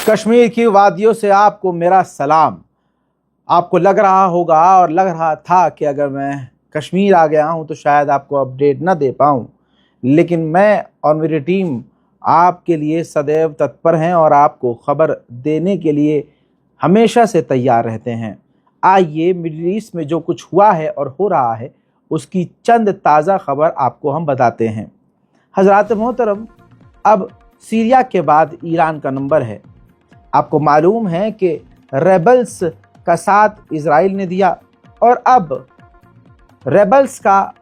कश्मीर की वादियों से आपको मेरा सलाम। आपको लग रहा होगा और लग रहा था कि अगर मैं कश्मीर आ गया हूं तो शायद आपको अपडेट ना दे पाऊं, लेकिन मैं और मेरी टीम आपके लिए सदैव तत्पर हैं और आपको खबर देने के लिए हमेशा से तैयार रहते हैं। आइए मिडिल ईस्ट में जो कुछ हुआ है और हो रहा है उसकी चंद ताज़ा खबर आपको हम बताते हैं। हज़रात मोहतरम, अब सीरिया के बाद ईरान का नंबर है। आपको मालूम है कि रेबल्स का साथ इजराइल ने दिया और अब रेबल्स का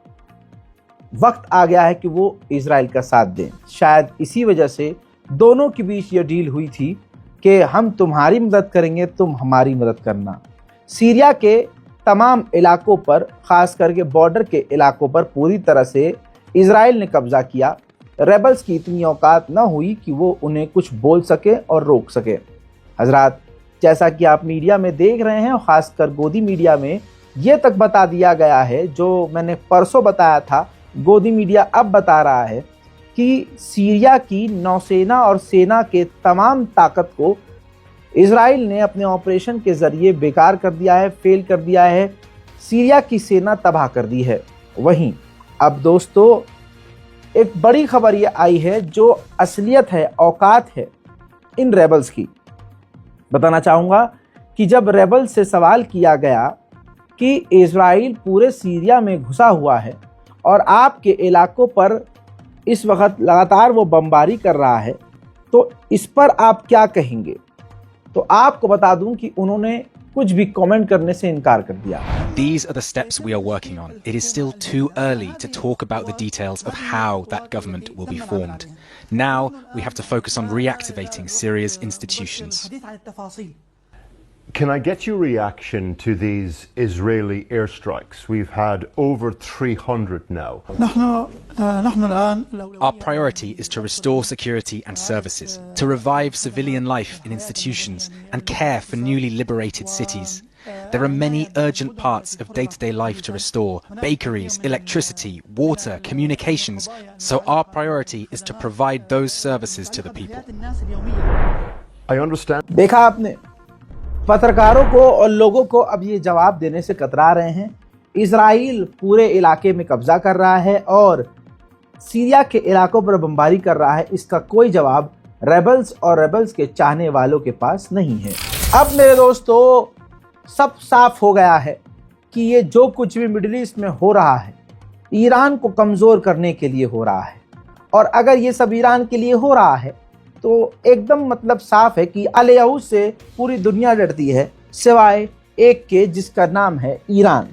वक्त आ गया है कि वो इजराइल का साथ दें। शायद इसी वजह से दोनों के बीच ये डील हुई थी कि हम तुम्हारी मदद करेंगे, तुम हमारी मदद करना। सीरिया के तमाम इलाकों पर, ख़ास करके बॉर्डर के इलाकों पर पूरी तरह से इजराइल ने कब्ज़ा किया। रेबल्स की इतनी औकात न हुई कि वो उन्हें कुछ बोल सके और रोक सके। हजरात, जैसा कि आप मीडिया में देख रहे हैं और ख़ासकर गोदी मीडिया में ये तक बता दिया गया है, जो मैंने परसों बताया था, गोदी मीडिया अब बता रहा है कि सीरिया की नौसेना और सेना के तमाम ताकत को इजराइल ने अपने ऑपरेशन के ज़रिए बेकार कर दिया है, फेल कर दिया है। सीरिया की सेना तबाह कर दी है। वहीं अब दोस्तों एक बड़ी खबर ये आई है जो असलियत है, औकात है इन रेबल्स की। बताना चाहूँगा कि जब रेबल्स से सवाल किया गया कि इजराइल पूरे सीरिया में घुसा हुआ है और आपके इलाकों पर इस वक्त लगातार वो बमबारी कर रहा है, तो इस पर आप क्या कहेंगे, तो आपको बता दूं कि उन्होंने कुछ भी कमेंट करने से इनकार कर दिया। These are the steps we are working on. It is still too early to talk about the details of how that government will be formed. Now we have to focus on reactivating Syria's institutions. Can I get your reaction to these Israeli airstrikes? We've had over 300 now. Our priority is to restore security and services, to revive civilian life in institutions and care for newly liberated cities. There are many urgent parts of day-to-day life to restore: bakeries, electricity, water, communications. So our priority is to provide those services to the people. I understand. देखा आपने, पत्रकारों को और लोगों को अब ये जवाब देने से कतरा रहे हैं। इजराइल पूरे इलाके में कब्जा कर रहा है और सीरिया के इलाकों पर बमबारी कर रहा है। इसका कोई जवाब रेबल्स और रेबल्स के चाहने वालों के पास नहीं है। अब मेरे दोस्तों सब साफ हो गया है कि ये जो कुछ भी मिडिल ईस्ट में हो रहा है ईरान को कमज़ोर करने के लिए हो रहा है। और अगर ये सब ईरान के लिए हो रहा है तो एकदम मतलब साफ है कि अल-यहूद से पूरी दुनिया डरती है, सिवाय एक के जिसका नाम है ईरान।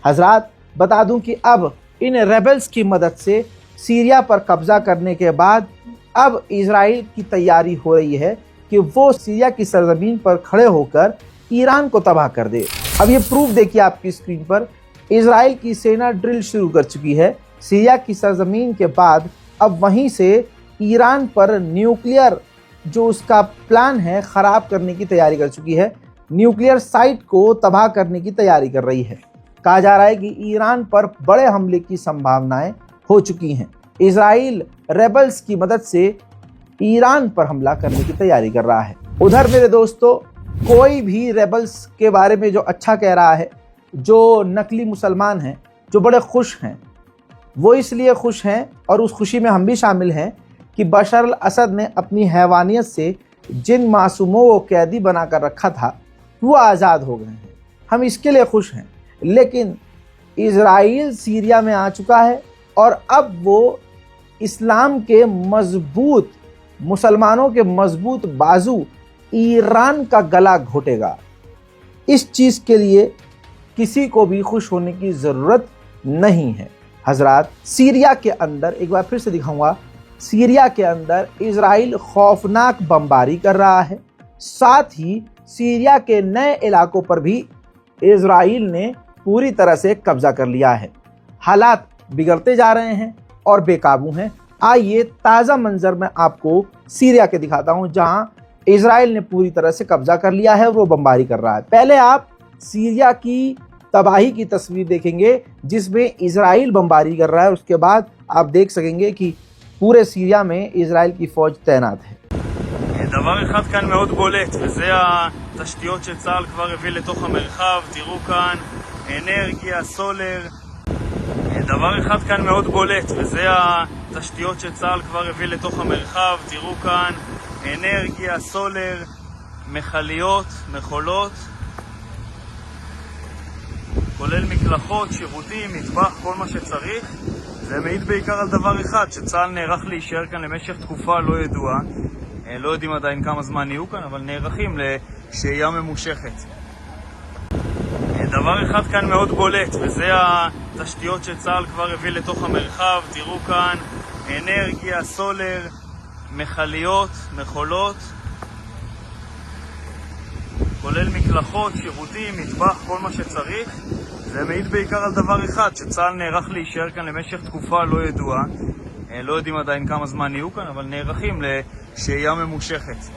हजरात, बता दूं कि अब इन रेबल्स की मदद से सीरिया पर कब्जा करने के बाद अब इजराइल की तैयारी हो रही है कि वो सीरिया की सरजमीन पर खड़े होकर ईरान को तबाह कर दे। अब ये प्रूफ देखिए आपकी स्क्रीन पर, इजराइल की सेना ड्रिल शुरू कर चुकी है सीरिया की सरजमीन के बाद। अब वहीं से ईरान पर न्यूक्लियर जो उसका प्लान है ख़राब करने की तैयारी कर चुकी है, न्यूक्लियर साइट को तबाह करने की तैयारी कर रही है। कहा जा रहा है कि ईरान पर बड़े हमले की संभावनाएं हो चुकी हैं। इजराइल रेबल्स की मदद से ईरान पर हमला करने की तैयारी कर रहा है। उधर मेरे दोस्तों कोई भी रेबल्स के बारे में जो अच्छा कह रहा है, जो नकली मुसलमान हैं, जो बड़े खुश हैं, वो इसलिए खुश हैं और उस खुशी में हम भी शामिल हैं कि बशर अल असद ने अपनी हैवानियत से जिन मासूमों को कैदी बनाकर रखा था वो आज़ाद हो गए हैं। हम इसके लिए खुश हैं। लेकिन इजराइल सीरिया में आ चुका है और अब वो इस्लाम के मजबूत, मुसलमानों के मजबूत बाजू ईरान का गला घोटेगा। इस चीज़ के लिए किसी को भी खुश होने की ज़रूरत नहीं है। हजरात, सीरिया के अंदर एक बार फिर से दिखाऊंगा, सीरिया के अंदर इजराइल खौफनाक बमबारी कर रहा है। साथ ही सीरिया के नए इलाकों पर भी इजराइल ने पूरी तरह से कब्जा कर लिया है। हालात बिगड़ते जा रहे हैं और बेकाबू हैं। आइए ताज़ा मंजर मैं आपको सीरिया के दिखाता हूं, जहां इजराइल ने पूरी तरह से कब्जा कर लिया है और वो बमबारी कर रहा है। पहले आप सीरिया की तबाही की तस्वीर देखेंगे जिसमें इजराइल बमबारी कर रहा है, उसके बाद आप देख सकेंगे कि पूरे सीरिया में इजराइल की फौज तैनात है। דבר אחד כאן מאוד בולט, וזה התשתיות שצה"ל כבר הביא לתוך המרחב. תראו כאן, אנרגיה, סולר. דבר אחד כאן מאוד בולט, וזה התשתיות שצה"ל כבר הביא לתוך המרחב. תראו כאן, אנרגיה, סולר, מכליות, מכולות, כולל מקלחות, שירותים, מטבח, כל מה שצריך. זה מעיד בעיקר על דבר אחד, שצה"ל נערך להישאר כאן למשך תקופה לא ידועה. לא יודעים עדיין כמה זמן יהיו כאן, אבל נערכים לשהייה ממושכת. דבר אחד כאן מאוד בולט, וזה התשתיות שצה"ל כבר הביא לתוך המרחב. תראו כאן, אנרגיה, סולר, מכליות, מכולות, כולל מקלחות, שירותים, מטבח, כל מה שצריך. זה מעיד בעיקר על דבר אחד, שצה"ל נערך להישאר כאן למשך תקופה לא ידועה. לא יודעים עדיין כמה זמן יהיו כאן, אבל נערכים לשהייה ממושכת.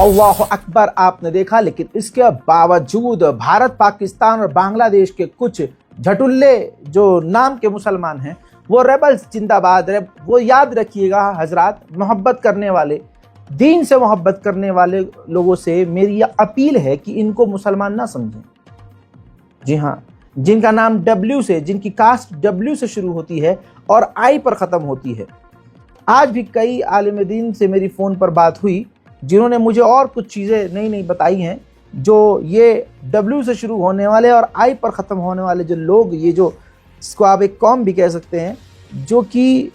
अल्लाह अकबर आपने देखा, लेकिन इसके बावजूद भारत, पाकिस्तान और बांग्लादेश के कुछ झटुल्ले जो नाम के मुसलमान हैं वो रेबल्स जिंदाबाद। वो याद रखिएगा हजरात, मोहब्बत करने वाले, दीन से मोहब्बत करने वाले लोगों से मेरी यह अपील है कि इनको मुसलमान ना समझें। जी हाँ, जिनका नाम W से, जिनकी कास्ट W से शुरू होती है और I पर ख़त्म होती है। आज भी कई आलिम दीन से मेरी फ़ोन पर बात हुई जिन्होंने मुझे और कुछ चीज़ें नई नई बताई हैं, जो ये W से शुरू होने वाले और I पर ख़त्म होने वाले जो लोग, ये जो इसको आप एक कौम भी कह सकते हैं, जो कि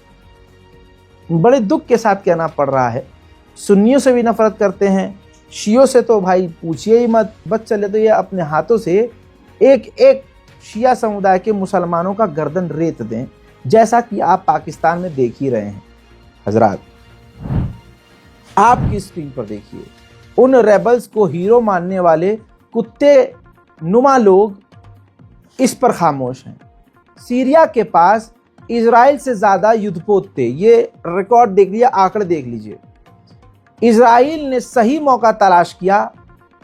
बड़े दुख के साथ कहना पड़ रहा है, सुन्नियों से भी नफ़रत करते हैं, शियों से तो भाई पूछिए ही मत। बस चले तो ये अपने हाथों से एक एक शिया समुदाय के मुसलमानों का गर्दन रेत दें, जैसा कि आप पाकिस्तान में देख ही रहे हैं। हजरात, आपकी स्क्रीन पर देखिए, उन रेबल्स को हीरो मानने वाले कुत्ते नुमा लोग इस पर खामोश हैं। सीरिया के पास इजराइल से ज़्यादा युद्धपोत थे, ये रिकॉर्ड देख लिया, आंकड़े देख लीजिए। इजराइल ने सही मौका तलाश किया,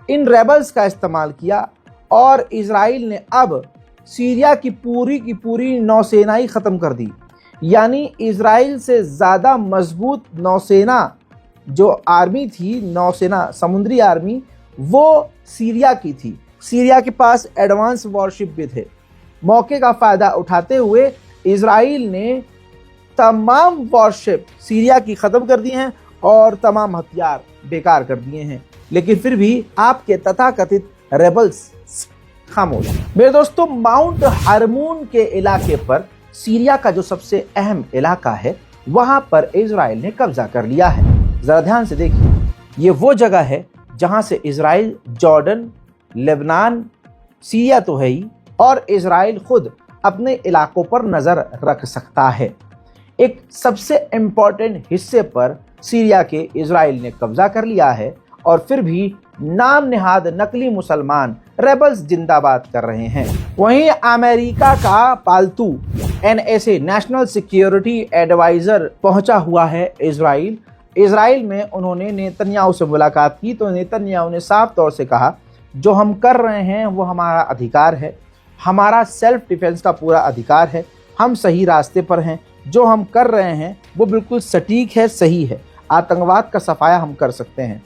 इन रेबल्स का इस्तेमाल किया और इजराइल ने अब सीरिया की पूरी नौसेना ही ख़त्म कर दी। यानी इजराइल से ज़्यादा मजबूत नौसेना जो आर्मी थी, नौसेना समुद्री आर्मी, वो सीरिया की थी। सीरिया के पास एडवांस वॉरशिप भी थे। मौके का फ़ायदा उठाते हुए इजराइल ने तमाम वॉरशिप सीरिया की ख़त्म कर दी हैं और तमाम हथियार बेकार कर दिए हैं, लेकिन फिर भी आपके तथाकथित रेबल्स खामोश। मेरे दोस्तों, माउंट हरमून के इलाके पर, सीरिया का जो सबसे अहम इलाका है, वहां पर इजराइल ने कब्जा कर लिया है। जरा ध्यान से देखिए, ये वो जगह है जहां से इजराइल जॉर्डन, लेबनान, सीरिया तो है ही, और इजराइल खुद अपने इलाकों पर नजर रख सकता है। एक सबसे इम्पॉर्टेंट हिस्से पर सीरिया के इजराइल ने कब्जा कर लिया है और फिर भी नाम निहाद नकली मुसलमान रेबल्स जिंदाबाद कर रहे हैं। वहीं अमेरिका का पालतू NSA, नेशनल सिक्योरिटी एडवाइजर, पहुंचा हुआ है इजराइल। इजराइल में उन्होंने नेतन्याहू से मुलाकात की तो नेतन्याहू ने साफ तौर से कहा, जो हम कर रहे हैं वो हमारा अधिकार है, हमारा सेल्फ डिफेंस का पूरा अधिकार है, हम सही रास्ते पर हैं, जो हम कर रहे हैं वो बिल्कुल सटीक है, सही है, आतंकवाद का सफाया हम कर सकते हैं।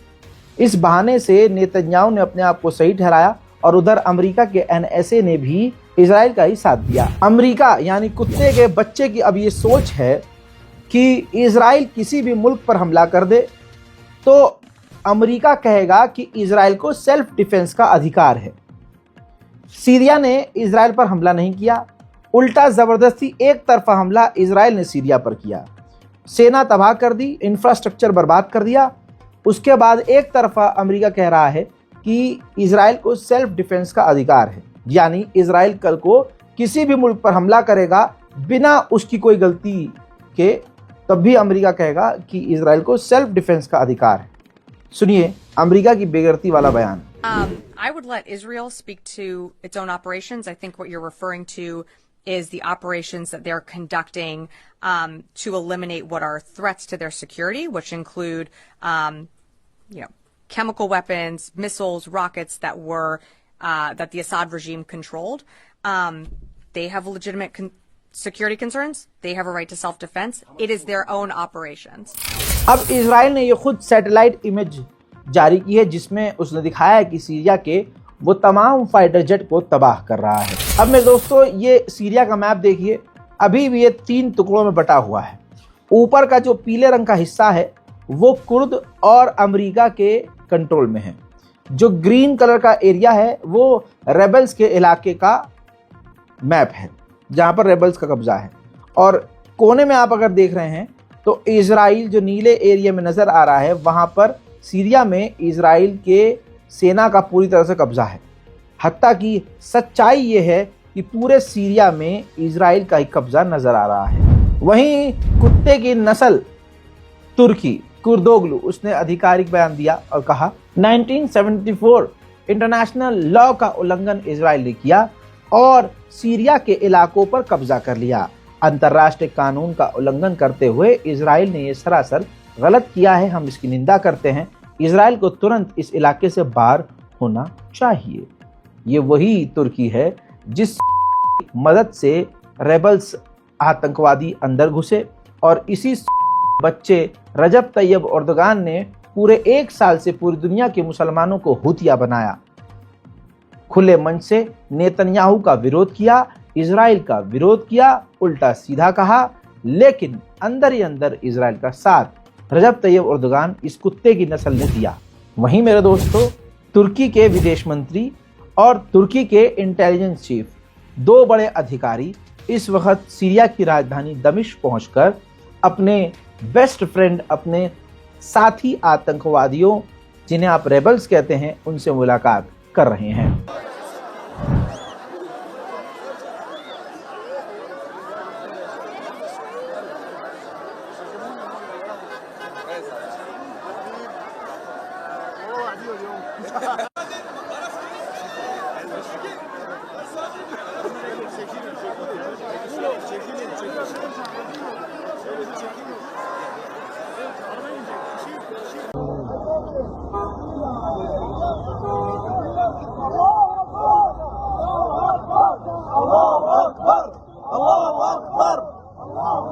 इस बहाने से नेतन्याहू ने अपने आप को सही ठहराया और उधर अमेरिका के NSA ने भी इजराइल का ही साथ दिया। अमेरिका यानी कुत्ते के बच्चे की अब ये सोच है कि इजराइल किसी भी मुल्क पर हमला कर दे तो अमेरिका कहेगा कि इजराइल को सेल्फ डिफेंस का अधिकार है। सीरिया ने इजराइल पर हमला नहीं किया, उल्टा ज़बरदस्ती एक तरफा हमला इजराइल ने सीरिया पर किया। सेना तबाह कर दी, इंफ्रास्ट्रक्चर बर्बाद कर दिया। उसके बाद एक तरफा अमेरिका कह रहा है कि इजराइल को सेल्फ डिफेंस का अधिकार है, यानी इजराइल कल को किसी भी मुल्क पर हमला करेगा बिना उसकी कोई गलती के, तब भी अमेरिका कहेगा कि इजराइल को सेल्फ डिफेंस का अधिकार है। सुनिए अमेरिका की बेगरती वाला बयान। I would let Israel speak to its own operations. I think what you're referring to is the operations that they're conducting to eliminate what are threats to their security, which include, chemical weapons, missiles, rockets that were that the Assad regime controlled. They have legitimate security concerns. They have a right to self-defense. It is their own operations. अब Israel ने ये खुद satellite image जारी की है जिसमें उसने दिखाया है कि सीरिया के वो तमाम फाइटर जेट को तबाह कर रहा है। अब मेरे दोस्तों ये सीरिया का मैप देखिए, अभी भी ये 3 टुकड़ों में बटा हुआ है। ऊपर का जो पीले रंग का हिस्सा है वो कुर्द और अमेरिका के कंट्रोल में है। जो ग्रीन कलर का एरिया है वो रेबल्स के इलाके का मैप है जहां पर रेबल्स का कब्जा है। और कोने में आप अगर देख रहे हैं तो इजराइल जो नीले एरिया में नजर आ रहा है वहां पर सीरिया में इजराइल के सेना का पूरी तरह से कब्जा है। हत्ता कि सच्चाई ये है कि पूरे सीरिया में इजराइल का ही कब्जा नजर आ रहा है। वहीं कुत्ते की नस्ल तुर्की कुर्दोगलू उसने आधिकारिक बयान दिया और कहा 1974 इंटरनेशनल लॉ का उल्लंघन इजराइल ने किया और सीरिया के इलाकों पर कब्जा कर लिया। अंतर्राष्ट्रीय कानून का उल्लंघन करते हुए इजराइल ने यह सरासर गलत किया है। हम इसकी निंदा करते हैं। इजराइल को तुरंत इस इलाके से बाहर होना चाहिए। ये वही तुर्की है जिस मदद से रेबल्स आतंकवादी अंदर घुसे और इसी बच्चे रजब तैयब एर्दोगान ने पूरे 1 साल से पूरी दुनिया के मुसलमानों को हुतिया बनाया। खुले मन से नेतन्याहू का विरोध किया, इजराइल का विरोध किया, उल्टा सीधा कहा, लेकिन अंदर ही अंदर इजराइल का साथ रजब तैयब एर्दोगान इस कुत्ते की नस्ल ने दिया। वहीं मेरे दोस्तों तुर्की के विदेश मंत्री और तुर्की के इंटेलिजेंस चीफ 2 बड़े अधिकारी इस वक्त सीरिया की राजधानी दमिश्क पहुंचकर अपने बेस्ट फ्रेंड, अपने साथी आतंकवादियों जिन्हें आप रेबल्स कहते हैं, उनसे मुलाकात कर रहे हैं।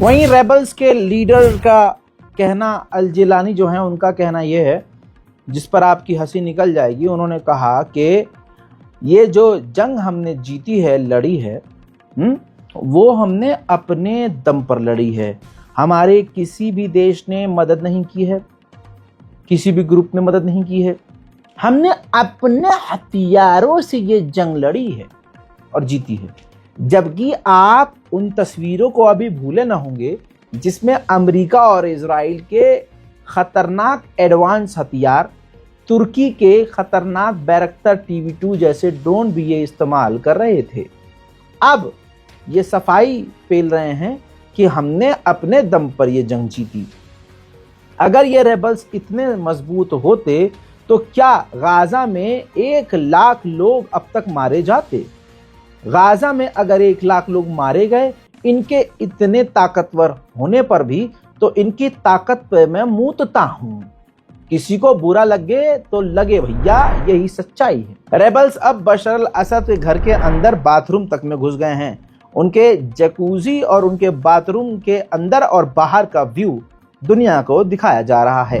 वहीं रेबल्स के लीडर का कहना, अल जिलानी जो है उनका कहना यह है जिस पर आपकी हंसी निकल जाएगी। उन्होंने कहा कि ये जो जंग हमने जीती है, लड़ी है, वो हमने अपने दम पर लड़ी है। हमारे किसी भी देश ने मदद नहीं की है, किसी भी ग्रुप ने मदद नहीं की है। हमने अपने हथियारों से ये जंग लड़ी है और जीती है। जबकि आप उन तस्वीरों को अभी भूले ना होंगे जिसमें अमेरिका और इजराइल के खतरनाक एडवांस हथियार, तुर्की के खतरनाक बैरक्टर TB2 जैसे ड्रोन भी ये इस्तेमाल कर रहे थे। अब ये सफाई फैल रहे हैं कि हमने अपने दम पर ये जंग जीती। अगर ये रेबल्स इतने मजबूत होते तो क्या गाजा में 1 लाख लोग अब तक मारे जाते? गाजा में अगर 1 लाख लोग मारे गए, इनके इतने ताकतवर होने पर भी, तो इनकी ताकत पे मैं मूतता हूं। किसी को बुरा लगे तो लगे भैया, यही सच्चाई है। रेबल्स अब बशर अल असद के घर के अंदर बाथरूम तक में घुस गए हैं। उनके जकूजी और उनके बाथरूम के अंदर और बाहर का व्यू दुनिया को दिखाया जा रहा है।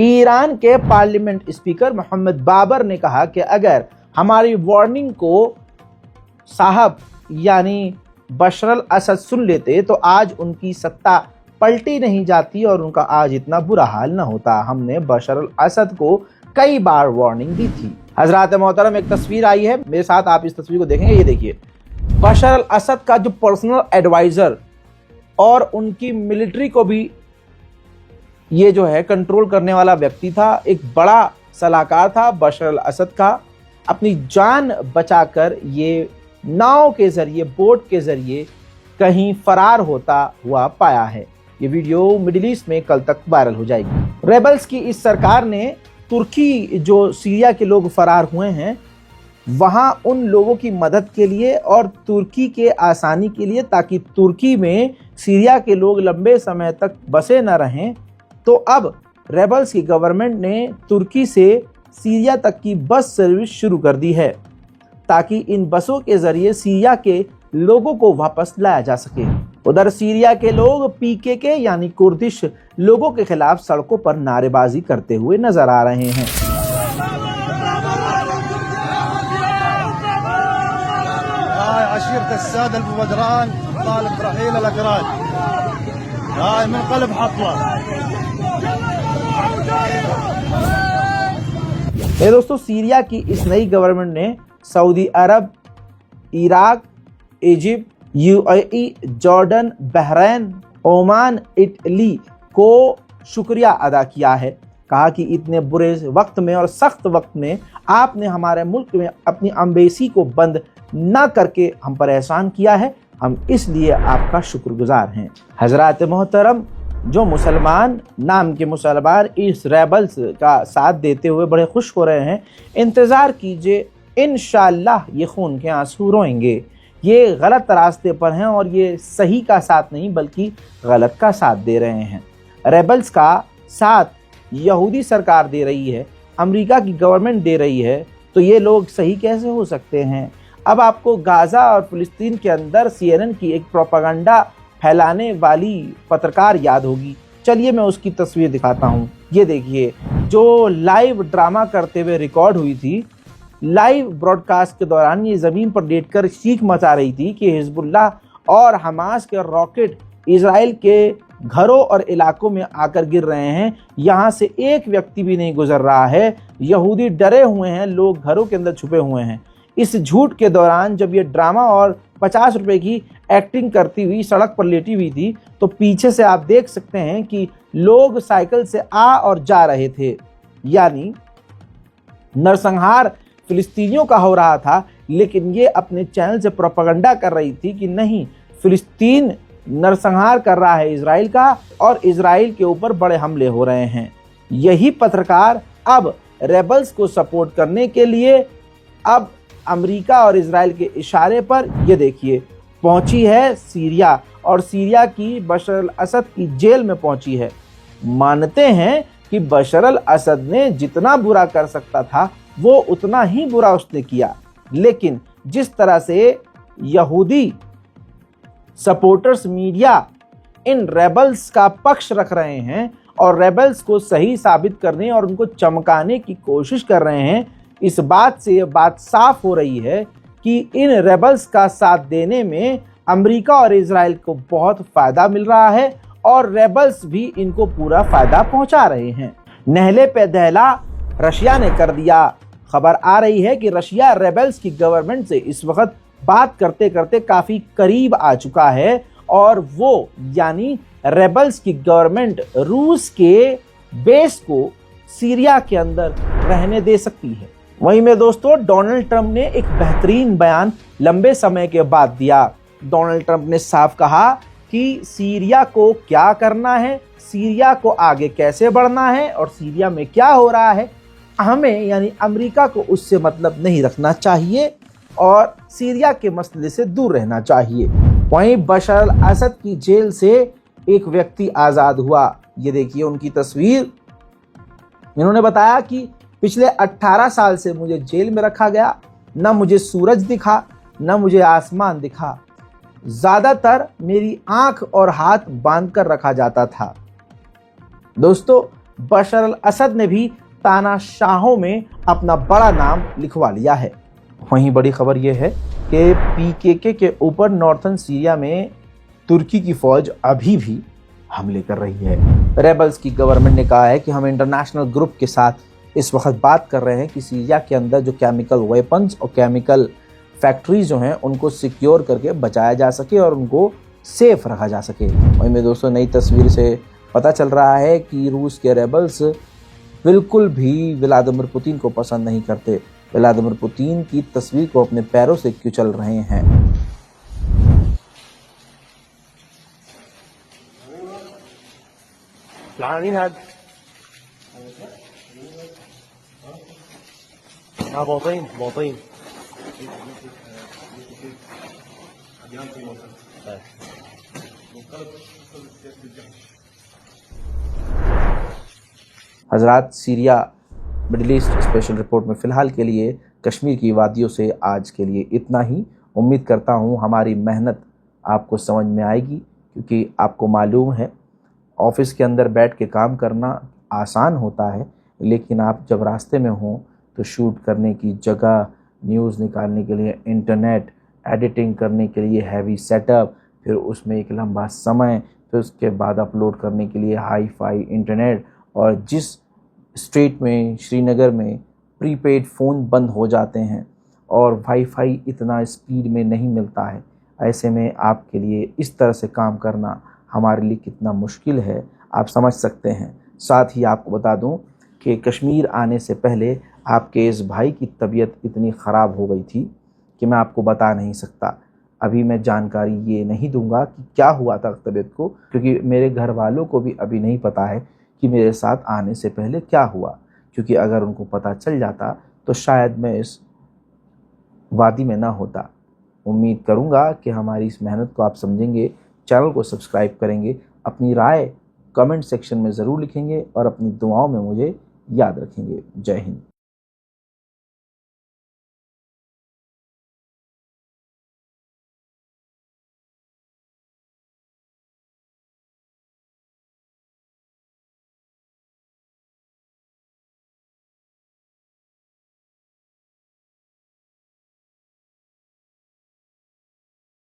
ईरान के पार्लियामेंट स्पीकर मोहम्मद बाबर ने कहा कि अगर हमारी वार्निंग को साहब यानी बशर अल असद सुन लेते तो आज उनकी सत्ता पलटी नहीं जाती और उनका आज इतना बुरा हाल न होता। हमने बशर अल असद को कई बार वार्निंग दी थी। हजरात मोहतरम, एक तस्वीर आई है मेरे साथ, आप इस तस्वीर को देखेंगे। ये देखिए, बशर अल असद का जो पर्सनल एडवाइजर और उनकी मिलिट्री को भी ये जो है कंट्रोल करने वाला व्यक्ति था, एक बड़ा सलाहकार था बशर अल असद का। अपनी जान बचाकर ये नाव के जरिए, बोट के जरिए कहीं फरार होता हुआ पाया है। ये वीडियो मिडिल ईस्ट में कल तक वायरल हो जाएगी। रेबल्स की इस सरकार ने तुर्की, जो सीरिया के लोग फरार हुए हैं, वहां उन लोगों की मदद के लिए और तुर्की के आसानी के लिए, ताकि तुर्की में सीरिया के लोग लंबे समय तक बसे न रहें, तो अब रेबल्स की गवर्नमेंट ने तुर्की से सीरिया तक की बस सर्विस शुरू कर दी है, ताकि इन बसों के जरिए सीरिया के लोगों को वापस लाया जा सके। उधर सीरिया के लोग पीकेके यानी कुर्दिश लोगों के खिलाफ सड़कों पर नारेबाजी करते हुए नजर आ रहे हैं। दोस्तों, सीरिया की इस नई गवर्नमेंट ने Saudi Arab, Iraq, Egypt, UAE, Jordan, Bahrain, Oman, Italy को शुक्रिया अदा किया है। कहा कि इतने बुरे वक्त में और सख्त वक्त में आपने हमारे मुल्क में अपनी एम्बेसी को बंद न करके हम पर एहसान किया है, हम इसलिए आपका शुक्रगुजार हैं। हजरात मोहतरम, जो मुसलमान नाम के मुसलमान इस रेबल्स का साथ देते हुए बड़े खुश हो रहे हैं, इंतज़ार कीजिए, इंशाअल्लाह ये खून के आंसू रोएंगे। ये गलत रास्ते पर हैं और ये सही का साथ नहीं बल्कि गलत का साथ दे रहे हैं। रेबल्स का साथ यहूदी सरकार दे रही है, अमेरिका की गवर्नमेंट दे रही है, तो ये लोग सही कैसे हो सकते हैं? अब आपको गाज़ा और फ़िलिस्तीन के अंदर CNN की एक प्रोपेगेंडा फैलाने वाली पत्रकार याद होगी। चलिए मैं उसकी तस्वीर दिखाता हूँ। ये देखिए, जो लाइव ड्रामा करते हुए रिकॉर्ड हुई थी, लाइव ब्रॉडकास्ट के दौरान ये ज़मीन पर लेटकर चीख मचा रही थी कि हिजबुल्लाह और हमास के रॉकेट इजराइल के घरों और इलाकों में आकर गिर रहे हैं, यहाँ से एक व्यक्ति भी नहीं गुजर रहा है, यहूदी डरे हुए हैं, लोग घरों के अंदर छुपे हुए हैं। इस झूठ के दौरान जब ये ड्रामा और 50 रुपए की एक्टिंग करती हुई सड़क पर लेटी हुई थी, तो पीछे से आप देख सकते हैं कि लोग साइकिल से आ और जा रहे थे, यानी नरसंहार फिलिस्तीनियों का हो रहा था। लेकिन ये अपने चैनल से प्रोपेगेंडा कर रही थी कि नहीं, फिलिस्तीन नरसंहार कर रहा है इजराइल का और इजराइल के ऊपर बड़े हमले हो रहे हैं। यही पत्रकार अब रेबल्स को सपोर्ट करने के लिए अब अमेरिका और इजराइल के इशारे पर ये देखिए पहुंची है सीरिया, और सीरिया की बशर अल असद की जेल में पहुंची है। मानते हैं कि बशर अल असद ने जितना बुरा कर सकता था वो उतना ही बुरा उसने किया, लेकिन जिस तरह से यहूदी सपोर्टर्स मीडिया इन रेबल्स का पक्ष रख रहे हैं और रेबल्स को सही साबित करने और उनको चमकाने की कोशिश कर रहे हैं, इस बात से ये बात साफ हो रही है कि इन रेबल्स का साथ देने में अमेरिका और इजराइल को बहुत फ़ायदा मिल रहा है और रेबल्स भी इनको पूरा फायदा पहुंचा रहे हैं। नहले पे दहला रशिया ने कर दिया। खबर आ रही है कि रशिया रेबल्स की गवर्नमेंट से इस वक्त बात करते करते काफी करीब आ चुका है और वो यानी रेबल्स की गवर्नमेंट रूस के बेस को सीरिया के अंदर रहने दे सकती है। वहीं में दोस्तों डोनाल्ड ट्रंप ने एक बेहतरीन बयान लंबे समय के बाद दिया। डोनाल्ड ट्रंप ने साफ कहा कि सीरिया को क्या करना है, सीरिया को आगे कैसे बढ़ना है और सीरिया में क्या हो रहा है, हमें यानी अमेरिका को उससे मतलब नहीं रखना चाहिए और सीरिया के मसले से दूर रहना चाहिए। वहीं बशर अल असद की जेल से एक व्यक्ति आज़ाद हुआ। ये देखिए उनकी तस्वीर। इन्होंने बताया कि पिछले 18 साल से मुझे जेल में रखा गया, न मुझे सूरज दिखा न मुझे आसमान दिखा, ज़्यादातर मेरी आंख और हाथ बांध कर रखा जाता था। दोस्तों बशर अल असद ने भी तानाशाहों में अपना बड़ा नाम लिखवा लिया है। वहीं बड़ी खबर यह है कि पीकेके के ऊपर नॉर्थन सीरिया में तुर्की की फौज अभी भी हमले कर रही है। रेबल्स की गवर्नमेंट ने कहा है कि हम इंटरनेशनल ग्रुप के साथ इस वक्त बात कर रहे हैं कि सीरिया के अंदर जो केमिकल वेपन्स और केमिकल फैक्ट्रीज जो हैं उनको सिक्योर करके बचाया जा सके और उनको सेफ रखा जा सके। वहीं में दोस्तों नई तस्वीर से पता चल रहा है कि रूस के रेबल्स बिल्कुल भी व्लादिमीर पुतिन को पसंद नहीं करते। व्लादिमीर पुतिन की तस्वीर को अपने पैरों से कुचल रहे हैं। हजरात, Syria middle east special report में फ़िलहाल के लिए कश्मीर की वादियों से आज के लिए इतना ही। उम्मीद करता हूँ हमारी मेहनत आपको समझ में आएगी, क्योंकि आपको मालूम है ऑफिस के अंदर बैठ के काम करना आसान होता है, लेकिन आप जब रास्ते में हों तो शूट करने की जगह, न्यूज़ निकालने के लिए इंटरनेट, एडिटिंग करने के लिए हैवी सेटअप, फिर उसमें एक लंबा समय, फिर उसके बाद अपलोड करने के लिए हाई फाई इंटरनेट, और जिस स्ट्रीट में श्रीनगर में प्रीपेड फ़ोन बंद हो जाते हैं और वाईफाई इतना स्पीड में नहीं मिलता है, ऐसे में आपके लिए इस तरह से काम करना हमारे लिए कितना मुश्किल है आप समझ सकते हैं। साथ ही आपको बता दूं कि कश्मीर आने से पहले आपके इस भाई की तबीयत इतनी ख़राब हो गई थी कि मैं आपको बता नहीं सकता। अभी मैं जानकारी ये नहीं दूंगा कि क्या हुआ था तबीयत को, क्योंकि मेरे घर वालों को भी अभी नहीं पता है कि मेरे साथ आने से पहले क्या हुआ, क्योंकि अगर उनको पता चल जाता तो शायद मैं इस वादी में ना होता। उम्मीद करूंगा कि हमारी इस मेहनत को आप समझेंगे, चैनल को सब्सक्राइब करेंगे, अपनी राय कमेंट सेक्शन में ज़रूर लिखेंगे और अपनी दुआओं में मुझे याद रखेंगे। जय हिंद।